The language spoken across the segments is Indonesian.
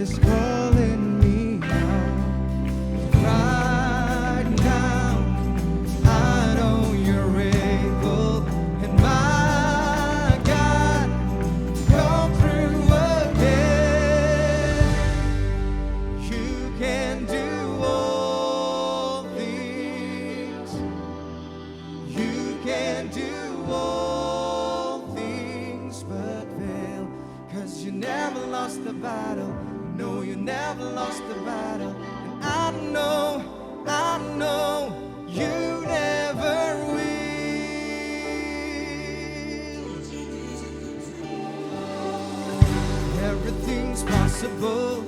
is calling me out right now. I know you're able, and my God, come through again. You can do all things. You can do all things but fail. 'Cause you never lost the battle. No, you never lost the battle. And I know you never will. Everything's possible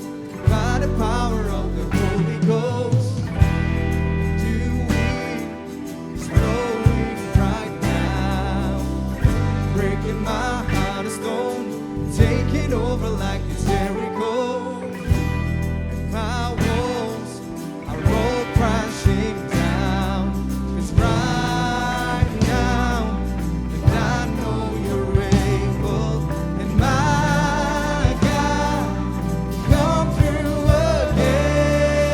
by the power of the Holy Ghost. Doing is flowing right now, breaking my heart of stone, taking over like it's Jericho. My walls are all crashing down. 'Cause right now, and I know you're able, and my God, come through again.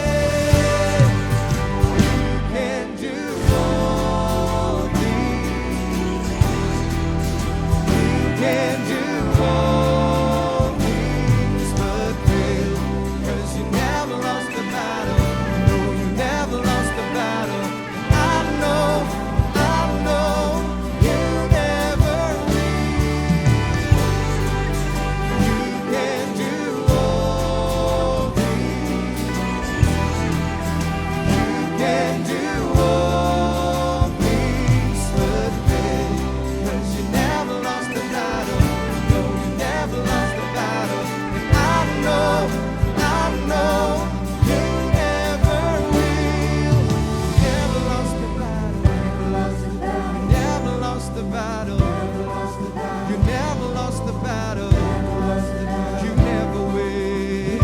You can do all things. You can do all things but fail. 'Cause you never lost the battle. No, you never lost the battle. I know you never will. You can do all things. You can do all things but fail. 'Cause you never lost the battle. No, you never lost the battle. And I know you never will. Never lost the battle. Never lost the battle. You never lost the battle. You never will.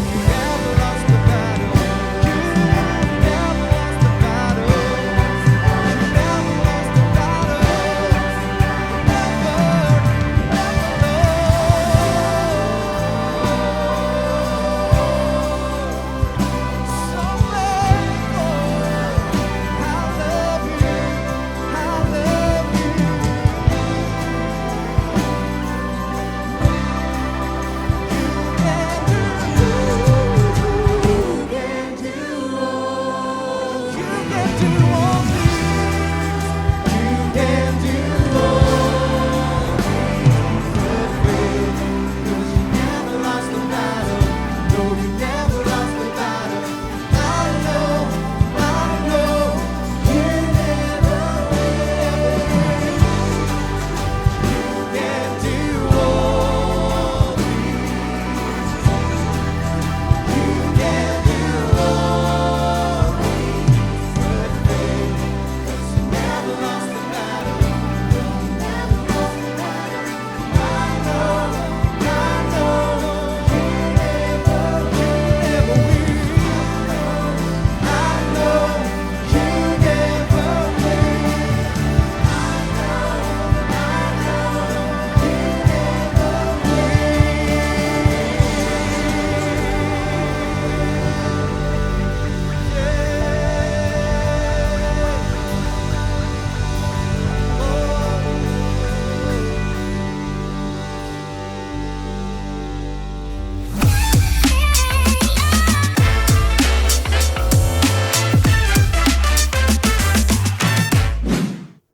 You never lost the battle. You never lost the battle. You never lost the battle.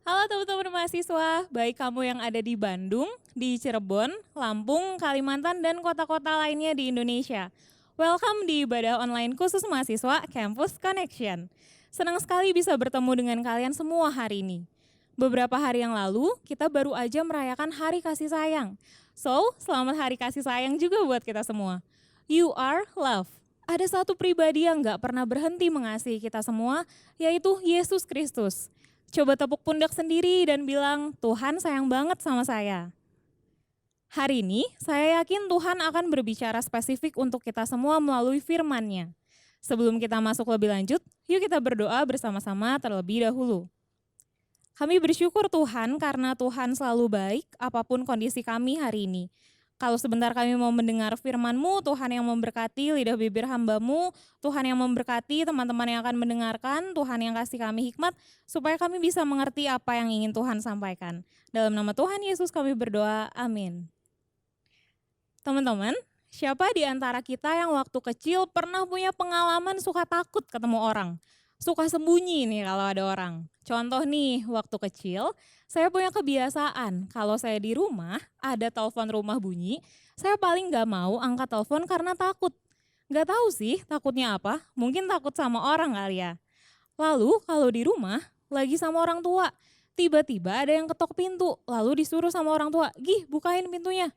Halo teman-teman mahasiswa, baik kamu yang ada di Bandung, di Cirebon, Lampung, Kalimantan, dan kota-kota lainnya di Indonesia. Welcome di ibadah online khusus mahasiswa Campus Connection. Senang sekali bisa bertemu dengan kalian semua hari ini. Beberapa hari yang lalu, kita baru aja merayakan Hari Kasih Sayang. So, selamat Hari Kasih Sayang juga buat kita semua. You are love. Ada satu pribadi yang gak pernah berhenti mengasihi kita semua, yaitu Yesus Kristus. Coba tepuk pundak sendiri dan bilang, Tuhan sayang banget sama saya. Hari ini, saya yakin Tuhan akan berbicara spesifik untuk kita semua melalui firman-Nya. Sebelum kita masuk lebih lanjut, yuk kita berdoa bersama-sama terlebih dahulu. Kami bersyukur Tuhan karena Tuhan selalu baik apapun kondisi kami hari ini. Kalau sebentar kami mau mendengar firman-Mu, Tuhan yang memberkati lidah bibir hamba-Mu, Tuhan yang memberkati teman-teman yang akan mendengarkan, Tuhan yang kasih kami hikmat, supaya kami bisa mengerti apa yang ingin Tuhan sampaikan. Dalam nama Tuhan Yesus kami berdoa, amin. Teman-teman, siapa di antara kita yang waktu kecil pernah punya pengalaman suka takut ketemu orang? Suka sembunyi nih kalau ada orang. Contoh nih, waktu kecil saya punya kebiasaan kalau saya di rumah ada telepon rumah bunyi, saya paling gak mau angkat telepon karena takut. Gak tahu sih takutnya apa, mungkin takut sama orang kali ya. Lalu kalau di rumah lagi sama orang tua, tiba-tiba ada yang ketok pintu, lalu disuruh sama orang tua, "Gih, bukain pintunya."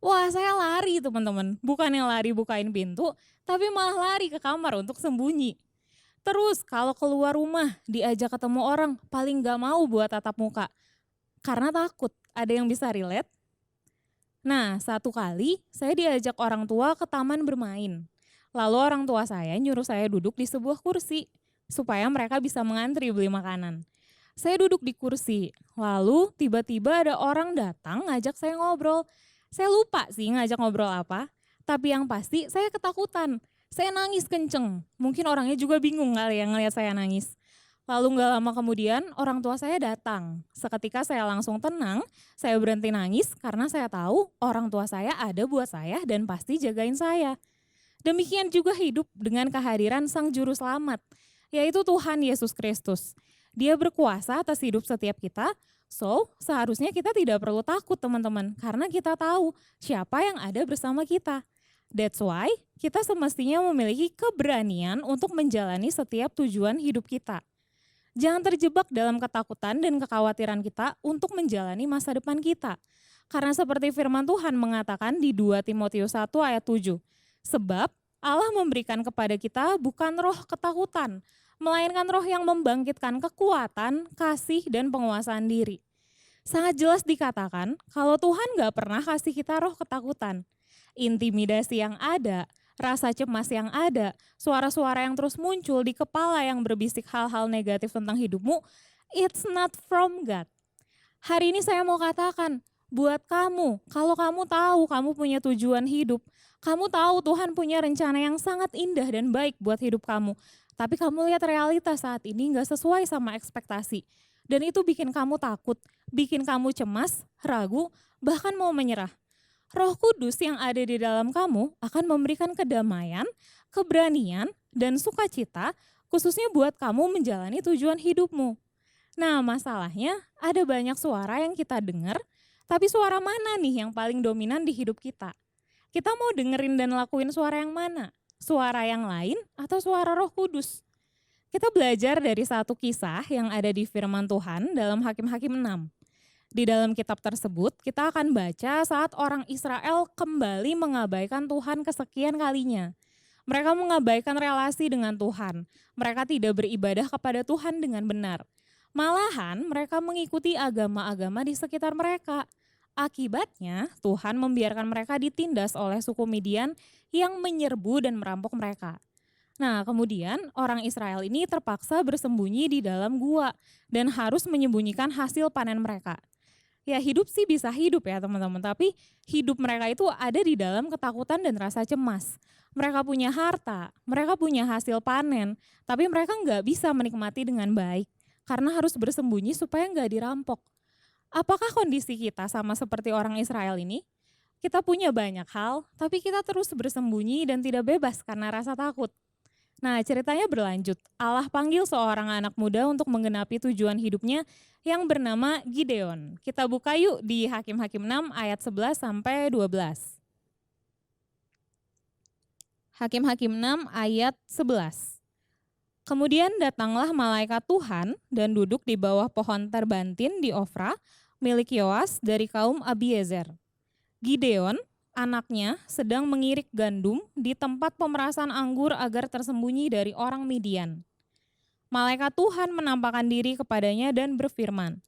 Wah, saya lari teman-teman, bukannya lari bukain pintu, tapi malah lari ke kamar untuk sembunyi. Terus kalau keluar rumah diajak ketemu orang paling gak mau buat tatap muka. Karena takut, ada yang bisa relate? Nah, satu kali saya diajak orang tua ke taman bermain. Lalu orang tua saya nyuruh saya duduk di sebuah kursi supaya mereka bisa mengantri beli makanan. Saya duduk di kursi, lalu tiba-tiba ada orang datang ngajak saya ngobrol. Saya lupa sih ngajak ngobrol apa, tapi yang pasti saya ketakutan. Saya nangis kenceng, mungkin orangnya juga bingung kali ya ngelihat saya nangis. Lalu gak lama kemudian orang tua saya datang. Seketika saya langsung tenang, saya berhenti nangis karena saya tahu orang tua saya ada buat saya dan pasti jagain saya. Demikian juga hidup dengan kehadiran Sang Juru Selamat, yaitu Tuhan Yesus Kristus. Dia berkuasa atas hidup setiap kita, so seharusnya kita tidak perlu takut teman-teman, karena kita tahu siapa yang ada bersama kita. That's why kita semestinya memiliki keberanian untuk menjalani setiap tujuan hidup kita. Jangan terjebak dalam ketakutan dan kekhawatiran kita untuk menjalani masa depan kita. Karena seperti firman Tuhan mengatakan di 2 Timotius 1 ayat 7, sebab Allah memberikan kepada kita bukan roh ketakutan, melainkan roh yang membangkitkan kekuatan, kasih, dan penguasaan diri. Sangat jelas dikatakan kalau Tuhan gak pernah kasih kita roh ketakutan. Intimidasi yang ada, rasa cemas yang ada, suara-suara yang terus muncul di kepala yang berbisik hal-hal negatif tentang hidupmu, it's not from God. Hari ini saya mau katakan, buat kamu, kalau kamu tahu kamu punya tujuan hidup, kamu tahu Tuhan punya rencana yang sangat indah dan baik buat hidup kamu, tapi kamu lihat realitas saat ini gak sesuai sama ekspektasi, dan itu bikin kamu takut, bikin kamu cemas, ragu, bahkan mau menyerah. Roh Kudus yang ada di dalam kamu akan memberikan kedamaian, keberanian, dan sukacita khususnya buat kamu menjalani tujuan hidupmu. Nah, masalahnya ada banyak suara yang kita dengar, tapi suara mana nih yang paling dominan di hidup kita? Kita mau dengerin dan lakuin suara yang mana? Suara yang lain atau suara Roh Kudus? Kita belajar dari satu kisah yang ada di firman Tuhan dalam Hakim-Hakim 6. Di dalam kitab tersebut, kita akan baca saat orang Israel kembali mengabaikan Tuhan kesekian kalinya. Mereka mengabaikan relasi dengan Tuhan. Mereka tidak beribadah kepada Tuhan dengan benar. Malahan mereka mengikuti agama-agama di sekitar mereka. Akibatnya, Tuhan membiarkan mereka ditindas oleh suku Midian yang menyerbu dan merampok mereka. Nah, kemudian orang Israel ini terpaksa bersembunyi di dalam gua dan harus menyembunyikan hasil panen mereka. Ya, hidup sih bisa hidup ya teman-teman, tapi hidup mereka itu ada di dalam ketakutan dan rasa cemas. Mereka punya harta, mereka punya hasil panen, tapi mereka nggak bisa menikmati dengan baik karena harus bersembunyi supaya nggak dirampok. Apakah kondisi kita sama seperti orang Israel ini? Kita punya banyak hal, tapi kita terus bersembunyi dan tidak bebas karena rasa takut. Nah, ceritanya berlanjut. Allah panggil seorang anak muda untuk menggenapi tujuan hidupnya yang bernama Gideon. Kita buka yuk di Hakim-Hakim 6 ayat 11 sampai 12. Hakim-Hakim 6 ayat 11. Kemudian datanglah malaikat Tuhan dan duduk di bawah pohon terbantin di Ofra, milik Yoas dari kaum Abiezer. Gideon, anaknya, sedang mengirik gandum di tempat pemerasan anggur agar tersembunyi dari orang Midian. Malaikat Tuhan menampakkan diri kepadanya dan berfirman,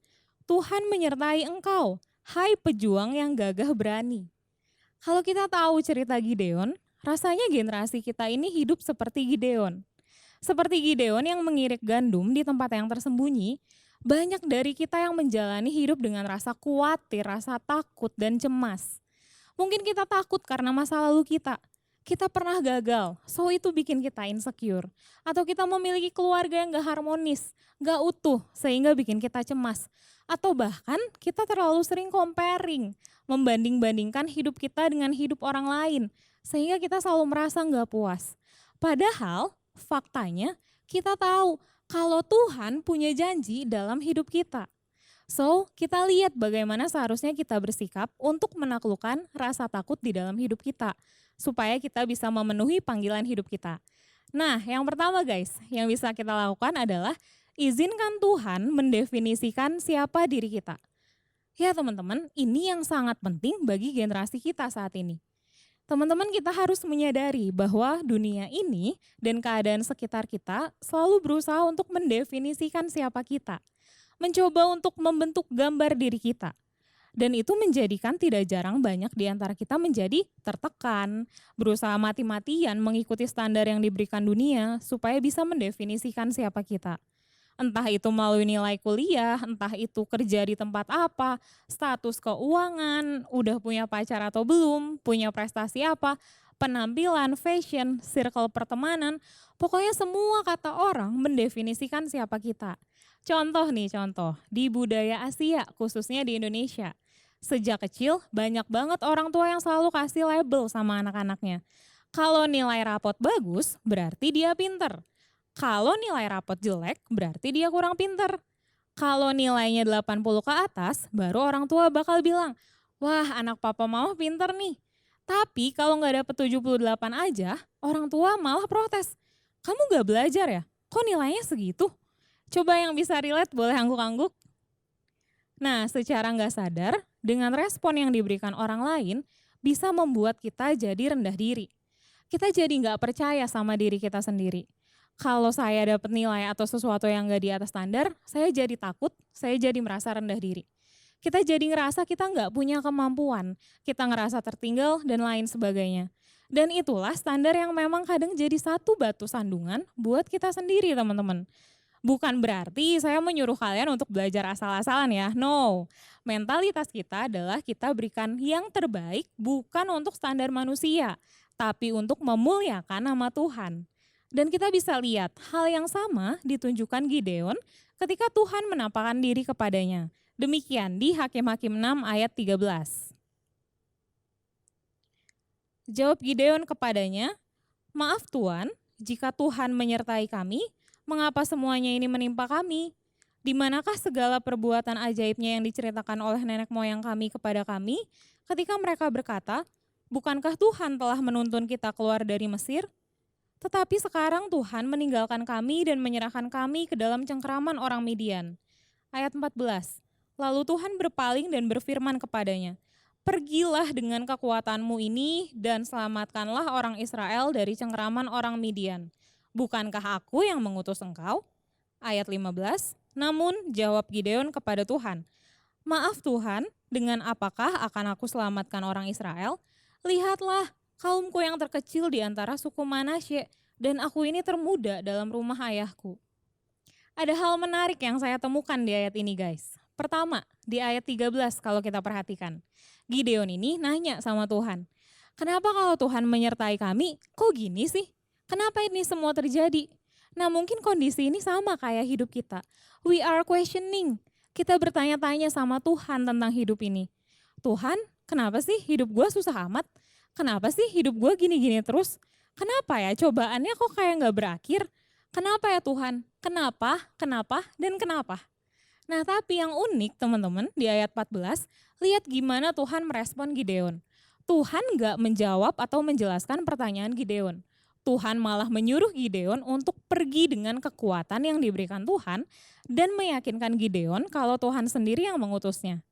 Tuhan menyertai engkau, hai pejuang yang gagah berani. Kalau kita tahu cerita Gideon, rasanya generasi kita ini hidup seperti Gideon. Seperti Gideon yang mengirik gandum di tempat yang tersembunyi, banyak dari kita yang menjalani hidup dengan rasa khawatir, rasa takut, dan cemas. Mungkin kita takut karena masa lalu kita. Kita pernah gagal, so itu bikin kita insecure. Atau kita memiliki keluarga yang gak harmonis, gak utuh, sehingga bikin kita cemas. Atau bahkan kita terlalu sering comparing, membanding-bandingkan hidup kita dengan hidup orang lain, sehingga kita selalu merasa gak puas. Padahal faktanya kita tahu kalau Tuhan punya janji dalam hidup kita. So, kita lihat bagaimana seharusnya kita bersikap untuk menaklukkan rasa takut di dalam hidup kita, supaya kita bisa memenuhi panggilan hidup kita. Nah, yang pertama guys, yang bisa kita lakukan adalah izinkan Tuhan mendefinisikan siapa diri kita. Ya teman-teman, ini yang sangat penting bagi generasi kita saat ini. Teman-teman, kita harus menyadari bahwa dunia ini dan keadaan sekitar kita selalu berusaha untuk mendefinisikan siapa kita. Mencoba untuk membentuk gambar diri kita. Dan itu menjadikan tidak jarang banyak di antara kita menjadi tertekan, berusaha mati-matian mengikuti standar yang diberikan dunia supaya bisa mendefinisikan siapa kita. Entah itu melalui nilai kuliah, entah itu kerja di tempat apa, status keuangan, udah punya pacar atau belum, punya prestasi apa, penampilan, fashion, circle pertemanan, pokoknya semua kata orang mendefinisikan siapa kita. Contoh di budaya Asia, khususnya di Indonesia. Sejak kecil banyak banget orang tua yang selalu kasih label sama anak-anaknya. Kalau nilai rapot bagus, berarti dia pinter. Kalau nilai rapot jelek, berarti dia kurang pinter. Kalau nilainya 80 ke atas, baru orang tua bakal bilang, wah anak papa mama pinter nih. Tapi kalau nggak dapet 78 aja, orang tua malah protes. Kamu nggak belajar ya? Kok nilainya segitu? Coba yang bisa relate boleh angguk-angguk. Nah, secara nggak sadar, dengan respon yang diberikan orang lain, bisa membuat kita jadi rendah diri. Kita jadi nggak percaya sama diri kita sendiri. Kalau saya dapat nilai atau sesuatu yang nggak di atas standar, saya jadi takut, saya jadi merasa rendah diri. Kita jadi ngerasa kita nggak punya kemampuan, kita ngerasa tertinggal, dan lain sebagainya. Dan itulah standar yang memang kadang jadi satu batu sandungan buat kita sendiri teman-teman. Bukan berarti saya menyuruh kalian untuk belajar asal-asalan ya, no. Mentalitas kita adalah kita berikan yang terbaik bukan untuk standar manusia, tapi untuk memuliakan nama Tuhan. Dan kita bisa lihat hal yang sama ditunjukkan Gideon ketika Tuhan menampakkan diri kepadanya. Demikian di Hakim-Hakim 6 ayat 13. Jawab Gideon kepadanya, maaf Tuan, jika Tuhan menyertai kami, mengapa semuanya ini menimpa kami? Di manakah segala perbuatan ajaibnya yang diceritakan oleh nenek moyang kami kepada kami ketika mereka berkata, bukankah Tuhan telah menuntun kita keluar dari Mesir? Tetapi sekarang Tuhan meninggalkan kami dan menyerahkan kami ke dalam cengkeraman orang Midian. Ayat 14, lalu Tuhan berpaling dan berfirman kepadanya, pergilah dengan kekuatanmu ini dan selamatkanlah orang Israel dari cengkeraman orang Midian. Bukankah aku yang mengutus engkau? Ayat 15, namun jawab Gideon kepada Tuhan, maaf Tuhan, dengan apakah akan aku selamatkan orang Israel? Lihatlah, kaumku yang terkecil di antara suku Manasye, dan aku ini termuda dalam rumah ayahku. Ada hal menarik yang saya temukan di ayat ini guys. Pertama, di ayat 13 kalau kita perhatikan. Gideon ini nanya sama Tuhan, kenapa kalau Tuhan menyertai kami, kok gini sih? Kenapa ini semua terjadi? Nah mungkin kondisi ini sama kayak hidup kita. We are questioning. Kita bertanya-tanya sama Tuhan tentang hidup ini. Tuhan, kenapa sih hidup gue susah amat? Kenapa sih hidup gue gini-gini terus? Kenapa ya cobaannya kok kayak gak berakhir? Kenapa ya Tuhan? Kenapa, dan kenapa? Nah tapi yang unik teman-teman di ayat 14, lihat gimana Tuhan merespon Gideon. Tuhan gak menjawab atau menjelaskan pertanyaan Gideon. Tuhan malah menyuruh Gideon untuk pergi dengan kekuatan yang diberikan Tuhan dan meyakinkan Gideon kalau Tuhan sendiri yang mengutusnya.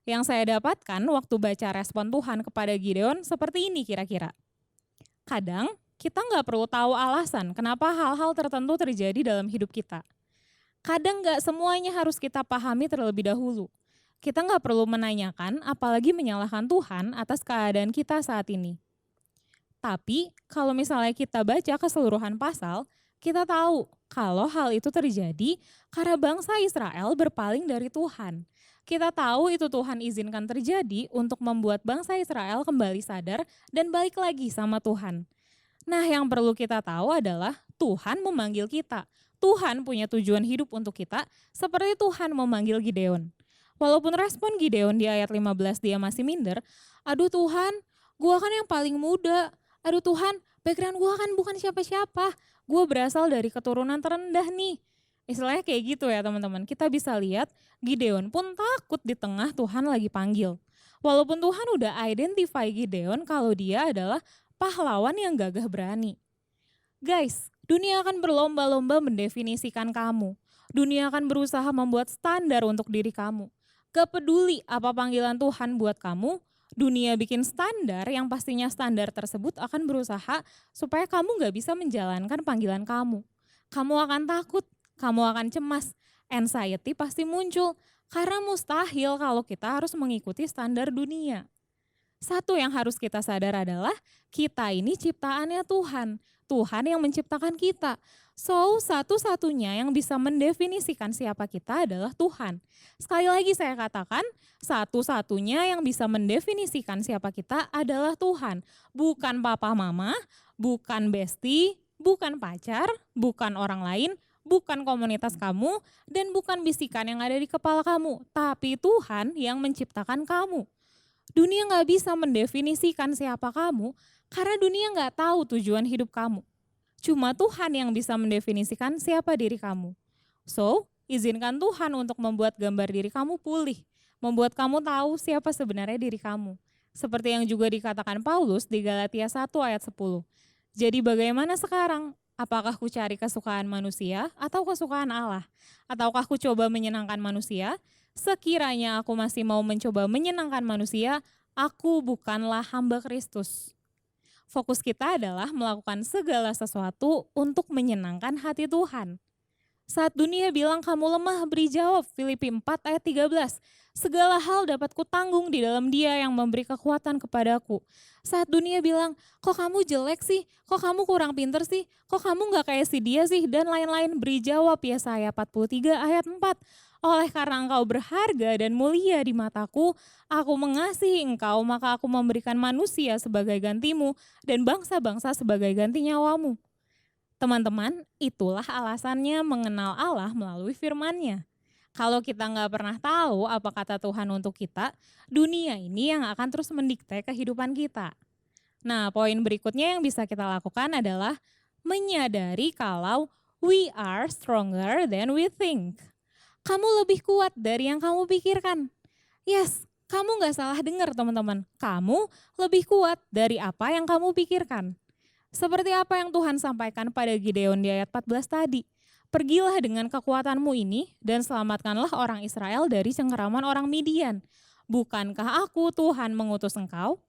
Yang saya dapatkan waktu baca respon Tuhan kepada Gideon seperti ini kira-kira. Kadang kita nggak perlu tahu alasan kenapa hal-hal tertentu terjadi dalam hidup kita. Kadang nggak semuanya harus kita pahami terlebih dahulu. Kita nggak perlu menanyakan apalagi menyalahkan Tuhan atas keadaan kita saat ini. Tapi kalau misalnya kita baca keseluruhan pasal, kita tahu kalau hal itu terjadi karena bangsa Israel berpaling dari Tuhan. Kita tahu itu Tuhan izinkan terjadi untuk membuat bangsa Israel kembali sadar dan balik lagi sama Tuhan. Nah, yang perlu kita tahu adalah Tuhan memanggil kita. Tuhan punya tujuan hidup untuk kita seperti Tuhan memanggil Gideon. Walaupun respon Gideon di ayat 15 dia masih minder, aduh Tuhan, gua kan yang paling muda. Aduh Tuhan, background gua kan bukan siapa-siapa. Gua berasal dari keturunan terendah nih. Istilahnya kayak gitu ya teman-teman. Kita bisa lihat Gideon pun takut di tengah Tuhan lagi panggil. Walaupun Tuhan udah identify Gideon kalau dia adalah pahlawan yang gagah berani. Guys, dunia akan berlomba-lomba mendefinisikan kamu. Dunia akan berusaha membuat standar untuk diri kamu. Gak peduli apa panggilan Tuhan buat kamu, dunia bikin standar yang pastinya standar tersebut akan berusaha supaya kamu gak bisa menjalankan panggilan kamu. Kamu akan takut, kamu akan cemas, anxiety pasti muncul karena mustahil kalau kita harus mengikuti standar dunia. Satu yang harus kita sadar adalah kita ini ciptaannya Tuhan. Tuhan yang menciptakan kita. So, satu-satunya yang bisa mendefinisikan siapa kita adalah Tuhan. Sekali lagi saya katakan, satu-satunya yang bisa mendefinisikan siapa kita adalah Tuhan. Bukan papa mama, bukan bestie, bukan pacar, bukan orang lain, bukan komunitas kamu, dan bukan bisikan yang ada di kepala kamu. Tapi Tuhan yang menciptakan kamu. Dunia gak bisa mendefinisikan siapa kamu karena dunia gak tahu tujuan hidup kamu. Cuma Tuhan yang bisa mendefinisikan siapa diri kamu. So, izinkan Tuhan untuk membuat gambar diri kamu pulih. Membuat kamu tahu siapa sebenarnya diri kamu. Seperti yang juga dikatakan Paulus di Galatia 1 ayat 10. Jadi bagaimana sekarang? Apakah ku cari kesukaan manusia atau kesukaan Allah? Ataukah ku coba menyenangkan manusia? Sekiranya aku masih mau mencoba menyenangkan manusia, aku bukanlah hamba Kristus. Fokus kita adalah melakukan segala sesuatu untuk menyenangkan hati Tuhan. Saat dunia bilang kamu lemah, beri jawab. Filipi 4 ayat 13. Segala hal dapat kutanggung di dalam Dia yang memberi kekuatan kepadaku. Saat dunia bilang, kok kamu jelek sih? Kok kamu kurang pinter sih? Kok kamu gak kayak si dia sih? Dan lain-lain, beri jawab. Yesaya 43 ayat 4. Oleh karena engkau berharga dan mulia di mataku, aku mengasihi engkau, maka aku memberikan manusia sebagai gantimu dan bangsa-bangsa sebagai ganti nyawamu. Teman-teman, itulah alasannya mengenal Allah melalui firman-Nya. Kalau kita nggak pernah tahu apa kata Tuhan untuk kita, dunia ini yang akan terus mendikte kehidupan kita. Nah, poin berikutnya yang bisa kita lakukan adalah menyadari kalau we are stronger than we think. Kamu lebih kuat dari yang kamu pikirkan. Yes, kamu nggak salah dengar teman-teman. Kamu lebih kuat dari apa yang kamu pikirkan. Seperti apa yang Tuhan sampaikan pada Gideon di ayat 14 tadi. Pergilah dengan kekuatanmu ini dan selamatkanlah orang Israel dari cengkeraman orang Midian. Bukankah aku Tuhan mengutus engkau?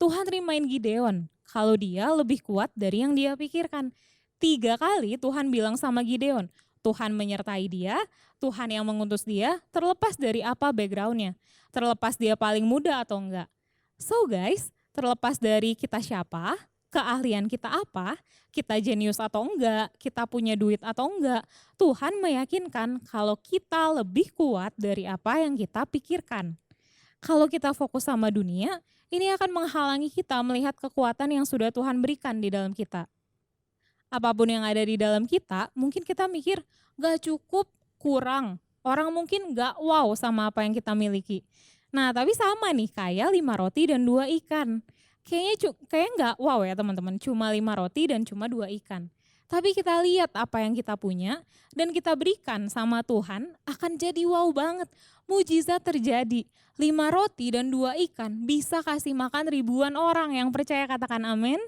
Tuhan rimain Gideon kalau dia lebih kuat dari yang dia pikirkan. 3 kali Tuhan bilang sama Gideon, Tuhan menyertai dia, Tuhan yang mengutus dia, terlepas dari apa backgroundnya, terlepas dia paling muda atau enggak. So guys, terlepas dari kita siapa, keahlian kita apa, kita jenius atau enggak, kita punya duit atau enggak, Tuhan meyakinkan kalau kita lebih kuat dari apa yang kita pikirkan. Kalau kita fokus sama dunia, ini akan menghalangi kita melihat kekuatan yang sudah Tuhan berikan di dalam kita. Apapun yang ada di dalam kita, mungkin kita mikir gak cukup, kurang. Orang mungkin gak wow sama apa yang kita miliki. Nah tapi sama nih kayak 5 roti dan 2 ikan. Kayaknya gak wow ya teman-teman, cuma 5 roti dan cuma 2 ikan. Tapi kita lihat apa yang kita punya dan kita berikan sama Tuhan akan jadi wow banget. Mujizat terjadi. 5 roti dan 2 ikan bisa kasih makan ribuan orang. Yang percaya katakan amin.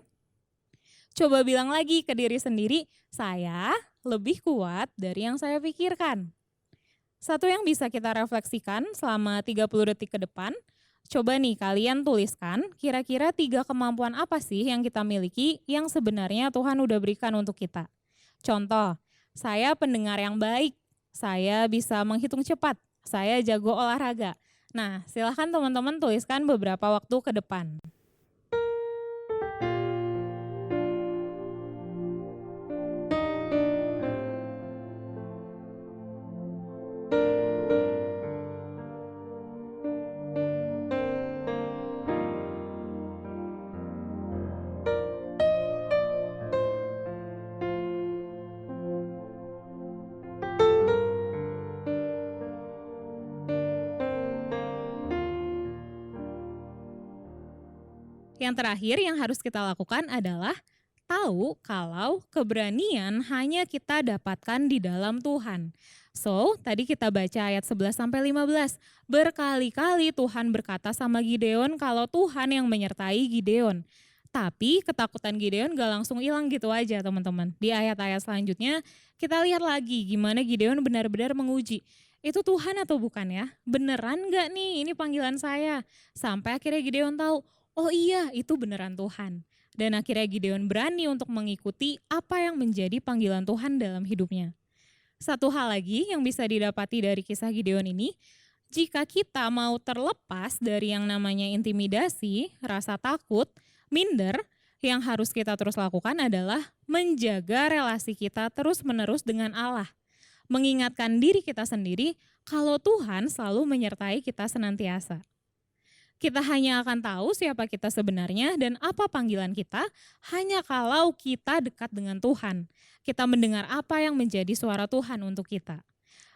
Coba bilang lagi ke diri sendiri, saya lebih kuat dari yang saya pikirkan. Satu yang bisa kita refleksikan selama 30 detik ke depan, coba nih kalian tuliskan kira-kira 3 kemampuan apa sih yang kita miliki yang sebenarnya Tuhan udah berikan untuk kita. Contoh, saya pendengar yang baik, saya bisa menghitung cepat, saya jago olahraga. Nah, silahkan teman-teman tuliskan beberapa waktu ke depan. Yang terakhir yang harus kita lakukan adalah tahu kalau keberanian hanya kita dapatkan di dalam Tuhan. So, tadi kita baca ayat 11 sampai 15. Berkali-kali Tuhan berkata sama Gideon kalau Tuhan yang menyertai Gideon. Tapi ketakutan Gideon gak langsung hilang gitu aja teman-teman. Di ayat-ayat selanjutnya kita lihat lagi gimana Gideon benar-benar menguji. Itu Tuhan atau bukan ya? Beneran gak nih ini panggilan saya? Sampai akhirnya Gideon tahu, oh iya itu beneran Tuhan. Dan akhirnya Gideon berani untuk mengikuti apa yang menjadi panggilan Tuhan dalam hidupnya. Satu hal lagi yang bisa didapati dari kisah Gideon ini, jika kita mau terlepas dari yang namanya intimidasi, rasa takut, minder, yang harus kita terus lakukan adalah menjaga relasi kita terus-menerus dengan Allah. Mengingatkan diri kita sendiri kalau Tuhan selalu menyertai kita senantiasa. Kita hanya akan tahu siapa kita sebenarnya dan apa panggilan kita hanya kalau kita dekat dengan Tuhan. Kita mendengar apa yang menjadi suara Tuhan untuk kita.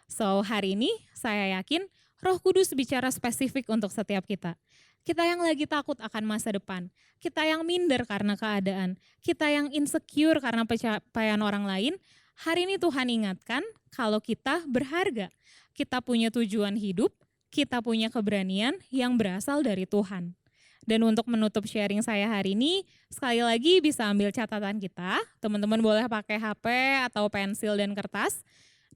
So, hari ini saya yakin Roh Kudus bicara spesifik untuk setiap kita. Kita yang lagi takut akan masa depan, kita yang minder karena keadaan, kita yang insecure karena pencapaian orang lain, hari ini Tuhan ingatkan kalau kita berharga, kita punya tujuan hidup, kita punya keberanian yang berasal dari Tuhan. Dan untuk menutup sharing saya hari ini, sekali lagi bisa ambil catatan kita, teman-teman boleh pakai HP atau pensil dan kertas.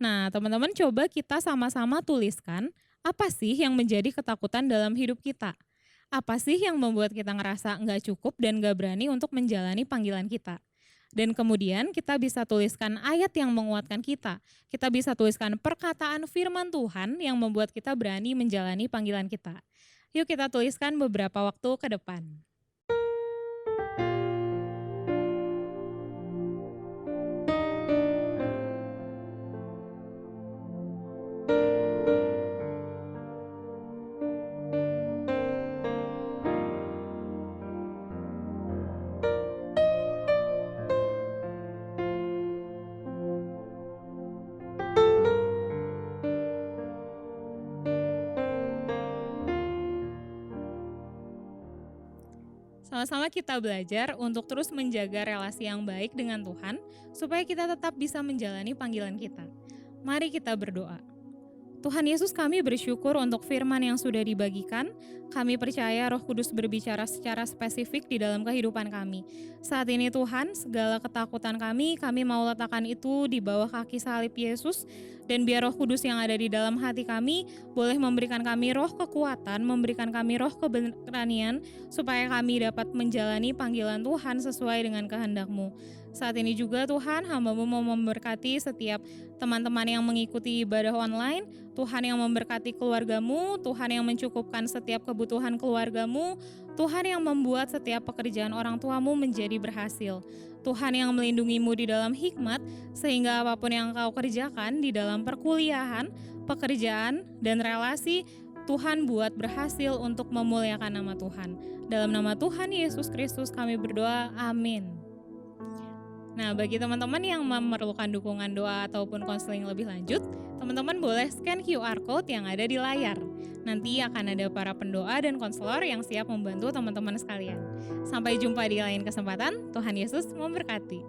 Nah, teman-teman coba kita sama-sama tuliskan apa sih yang menjadi ketakutan dalam hidup kita. Apa sih yang membuat kita ngerasa nggak cukup dan nggak berani untuk menjalani panggilan kita. Dan kemudian kita bisa tuliskan ayat yang menguatkan kita. Kita bisa tuliskan perkataan firman Tuhan yang membuat kita berani menjalani panggilan kita. Yuk kita tuliskan beberapa waktu ke depan. Sama-sama kita belajar untuk terus menjaga relasi yang baik dengan Tuhan, supaya kita tetap bisa menjalani panggilan kita. Mari kita berdoa. Tuhan Yesus, kami bersyukur untuk firman yang sudah dibagikan. Kami percaya Roh Kudus berbicara secara spesifik di dalam kehidupan kami. Saat ini Tuhan, segala ketakutan kami mau letakkan itu di bawah kaki salib Yesus. Dan biar Roh Kudus yang ada di dalam hati kami boleh memberikan kami roh kekuatan, memberikan kami roh keberanian, supaya kami dapat menjalani panggilan Tuhan sesuai dengan kehendak-Mu. Saat ini juga Tuhan, hamba-Mu mau memberkati setiap teman-teman yang mengikuti ibadah online. Tuhan yang memberkati keluarga-Mu, Tuhan yang mencukupkan setiap kebutuhan keluarga-Mu, Tuhan yang membuat setiap pekerjaan orang tua-Mu menjadi berhasil. Tuhan yang melindungi-Mu di dalam hikmat, sehingga apapun yang Kau kerjakan di dalam perkuliahan, pekerjaan, dan relasi, Tuhan buat berhasil untuk memuliakan nama Tuhan. Dalam nama Tuhan Yesus Kristus kami berdoa, amin. Nah, bagi teman-teman yang memerlukan dukungan doa ataupun konseling lebih lanjut, teman-teman boleh scan QR Code yang ada di layar. Nanti akan ada para pendoa dan konselor yang siap membantu teman-teman sekalian. Sampai jumpa di lain kesempatan, Tuhan Yesus memberkati.